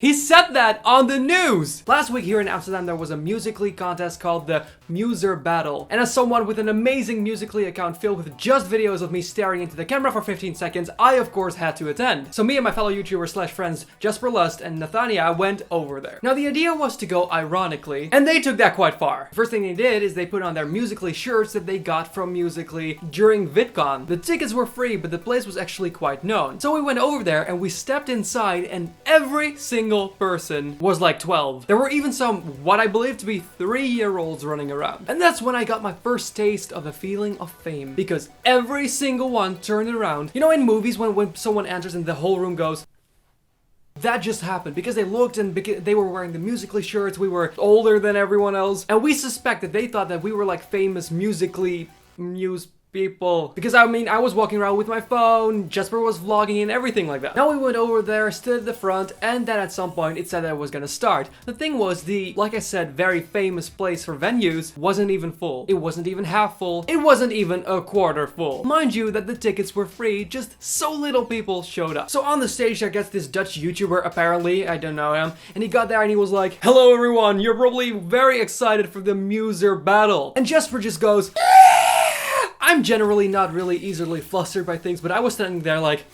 He said that on the news! Last week here in Amsterdam there was a Musical.ly contest called the Muser Battle. And as someone with an amazing Musical.ly account filled with just videos of me staring into the camera for 15 seconds, I of course had to attend. So me and my fellow YouTubers slash friends Jesper and Nat and I went over there. Now the idea was to go ironically, and they took that quite far. First thing they did is they put on their Musical.ly shirts that they got from Musical.ly during VidCon. The tickets were free, but the place was actually quite known. So we went over there and we stepped inside and every single person was like 12. There were even some, what I believe to be 3-year-olds running around. And that's when I got my first taste of the feeling of fame. Because every single one turned around. You know in movies when someone enters and the whole room goes, that just happened because they looked and because they were wearing the Musical.ly shirts, we were older than everyone else. And we suspect that they thought that we were like famous Musical.ly people. Because I mean, I was walking around with my phone, Jesper was vlogging and everything like that. Now we went over there, stood at the front, and then at some point it said that it was gonna start. The thing was, the, like I said, very famous place for venues wasn't even full. It wasn't even half full. It wasn't even a quarter full. Mind you that the tickets were free, just so little people showed up. So on the stage there gets this Dutch YouTuber, apparently, I don't know him, and he got there and he was like, "Hello everyone, you're probably very excited for the Muser Battle." And Jesper just goes, I'm generally not really easily flustered by things, but I was standing there like,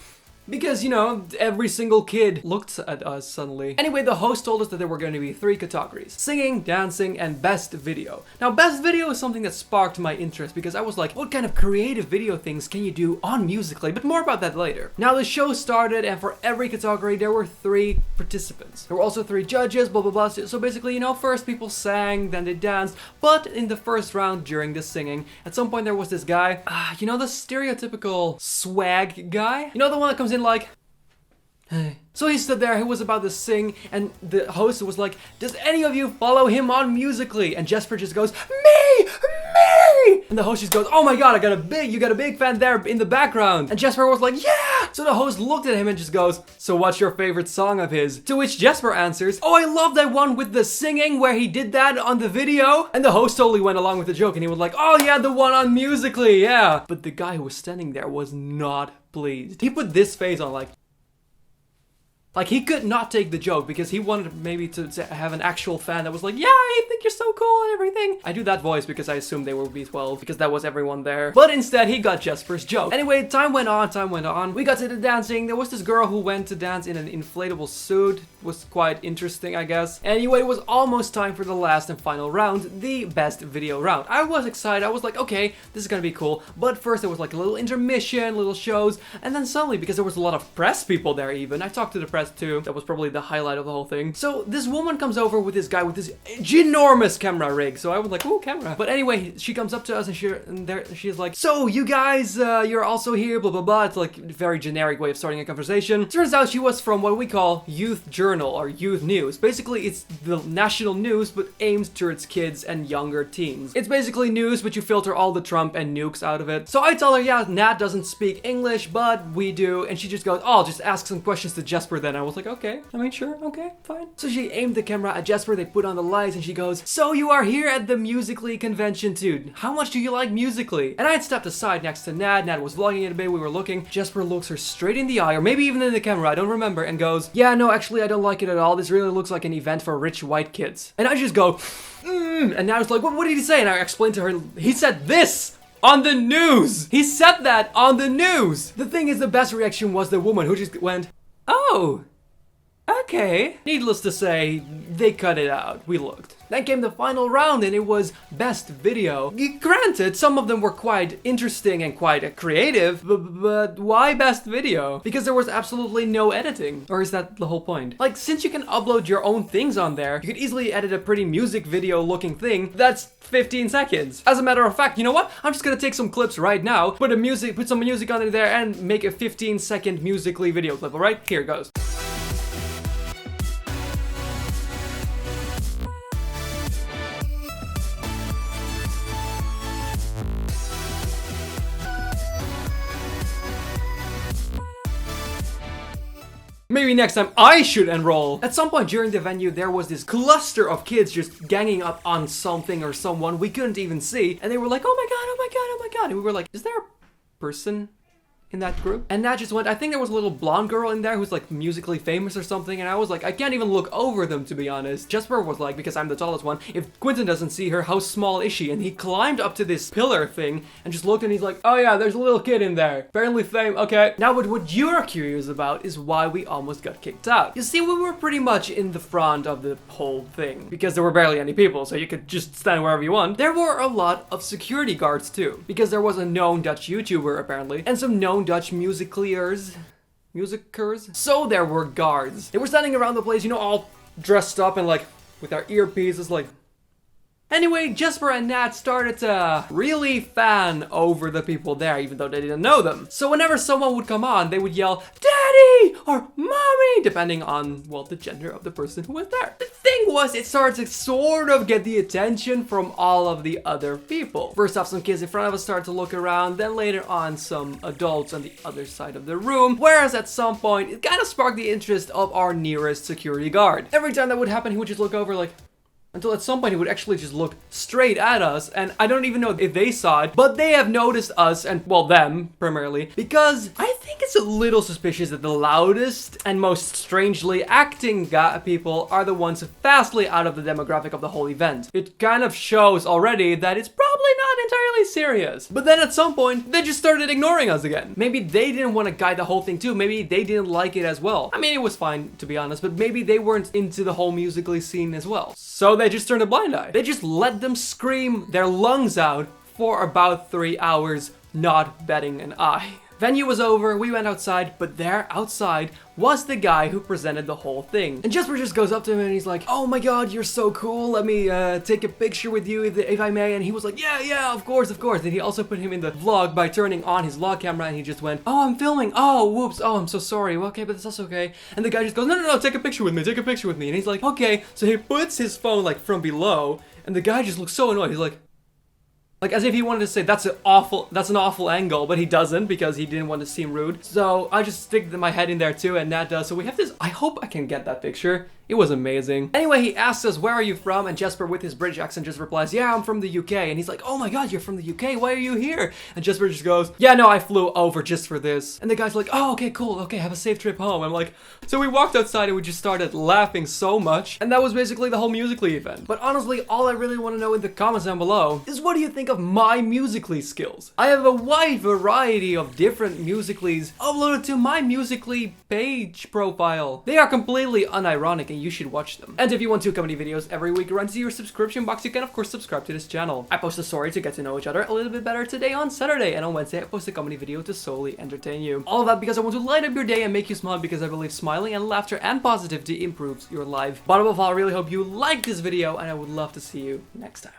because, you know, every single kid looked at us suddenly. Anyway, the host told us that there were going to be 3 categories: singing, dancing, and best video. Now, best video is something that sparked my interest because I was like, what kind of creative video things can you do on Musical.ly? But more about that later. Now, the show started, and for every category, there were 3 participants. There were also 3 judges, blah, blah, blah. So basically, you know, first people sang, then they danced. But in the first round, during the singing, at some point there was this guy, you know, the stereotypical swag guy? You know, the one that comes in like, hey. So he stood there, he was about to sing, and the host was like, does any of you follow him on Musical.ly? And Jesper just goes, me! And the host just goes, oh my god, you got a big fan there in the background. And Jesper was like, yeah! So the host looked at him and just goes, so what's your favorite song of his? To which Jesper answers, oh, I love that one with the singing where he did that on the video. And the host totally went along with the joke and he was like, oh yeah, the one on Musical.ly, yeah. But the guy who was standing there was not pleased. He put this face on like he could not take the joke because he wanted maybe to have an actual fan that was like, yeah, I think you're so cool and everything. I do that voice because I assumed they would be 12 because that was everyone there. But instead, he got Jesper's joke. Anyway, time went on. We got to the dancing. There was this girl who went to dance in an inflatable suit. It was quite interesting, I guess. Anyway, it was almost time for the last and final round, the best video round. I was excited. I was like, okay, this is gonna be cool. But first, there was like a little intermission, little shows. And then suddenly, because there was a lot of press people there even, I talked to the press too. That was probably the highlight of the whole thing. So this woman comes over with this guy with this ginormous camera rig. So I was like, ooh, camera. But anyway, she comes up to us and she's like, so you guys, you're also here, blah, blah, blah. It's like a very generic way of starting a conversation. Turns out she was from what we call Youth Journal or Youth News. Basically, it's the national news, but aimed towards kids and younger teens. It's basically news, but you filter all the Trump and nukes out of it. So I tell her, yeah, Nat doesn't speak English, but we do. And she just goes, oh, I'll just ask some questions to Jesper then. I was like, okay, I mean, sure, okay, fine. So she aimed the camera at Jesper, they put on the lights, and she goes, so you are here at the Musical.ly convention too. How much do you like Musical.ly? And I had stepped aside next to Nat. Nat was vlogging it a bit, we were looking. Jesper looks her straight in the eye, or maybe even in the camera, I don't remember, and goes, yeah, no, actually, I don't like it at all. This really looks like an event for rich white kids. And I just go, and Nat was like, what did he say? And I explained to her, he said this! On the news! He said that on the news! The thing is, the best reaction was the woman who just went, oh, okay. Needless to say, they cut it out. We looked. Then came the final round and it was best video. Granted, some of them were quite interesting and quite creative, but why best video? Because there was absolutely no editing. Or is that the whole point? Like, since you can upload your own things on there, you could easily edit a pretty music video looking thing that's 15 seconds. As a matter of fact, you know what? I'm just gonna take some clips right now, put some music under there and make a 15-second Musical.ly video clip, alright? Here it goes. Maybe next time I should enroll. At some point during the venue, there was this cluster of kids just ganging up on something or someone we couldn't even see. And they were like, oh my god, oh my god, oh my god. And we were like, is there a person in that group. And Nat just went, I think there was a little blonde girl in there who's like musically famous or something. And I was like, I can't even look over them, to be honest. Jesper was like, because I'm the tallest one, if Quentin doesn't see her, how small is she? And he climbed up to this pillar thing and just looked and he's like, oh yeah, there's a little kid in there. Apparently fame, okay. Now what you're curious about is why we almost got kicked out. You see, we were pretty much in the front of the whole thing because there were barely any people, so you could just stand wherever you want. There were a lot of security guards too, because there was a known Dutch YouTuber apparently, and some known Dutch musicers. So there were guards. They were standing around the place, you know, all dressed up and like with our earpieces, like. Anyway, Jesper and Nat started to really fan over the people there, even though they didn't know them. So whenever someone would come on, they would yell, Daddy! Or Mommy! Depending on, well, the gender of the person who was there. The thing was, it started to sort of get the attention from all of the other people. First off, some kids in front of us started to look around, then later on, some adults on the other side of the room. Whereas at some point, it kind of sparked the interest of our nearest security guard. Every time that would happen, he would just look over like, until at some point he would actually just look straight at us, and I don't even know if they saw it, but they have noticed us, and well, them primarily, because I think it's a little suspicious that the loudest and most strangely acting people are the ones vastly out of the demographic of the whole event. It kind of shows already that it's probably not entirely serious. But then at some point, they just started ignoring us again. Maybe they didn't want to guide the whole thing too. Maybe they didn't like it as well. I mean, it was fine, to be honest, but maybe they weren't into the whole musically scene as well. So they just turned a blind eye. They just let them scream their lungs out for about 3 hours, not batting an eye. Venue was over, we went outside, but there outside was the guy who presented the whole thing. And Jesper just goes up to him and he's like, oh my god, you're so cool, let me take a picture with you if I may. And he was like, yeah, of course. And he also put him in the vlog by turning on his vlog camera, and he just went, oh, I'm filming, oh, whoops, oh, I'm so sorry, well, okay, but that's okay. And the guy just goes, no, take a picture with me. And he's like, okay. So he puts his phone like from below, and the guy just looks so annoyed. He's like as if he wanted to say that's an awful angle, but he doesn't because he didn't want to seem rude. So I just stick my head in there too, and Nat does. So we have this, I hope I can get that picture. It was amazing. Anyway, he asks us, where are you from? And Jesper, with his British accent, just replies, yeah, I'm from the UK. And he's like, oh my god, you're from the UK? Why are you here? And Jesper just goes, yeah, no, I flew over just for this. And the guy's like, oh, okay, cool. Okay, have a safe trip home. I'm like, so we walked outside and we just started laughing so much. And that was basically the whole Musical.ly event. But honestly, all I really want to know in the comments down below is, what do you think of my Musical.ly skills? I have a wide variety of different Musical.lys uploaded to my Musical.ly page profile. They are completely unironic, and you should watch them. And if you want 2 comedy videos every week run to your subscription box, you can of course subscribe to this channel. I post a story to get to know each other a little bit better today on Saturday, and on Wednesday I post a comedy video to solely entertain you. All of that because I want to light up your day and make you smile, because I believe smiling and laughter and positivity improves your life. But above all, I really hope you liked this video, and I would love to see you next time.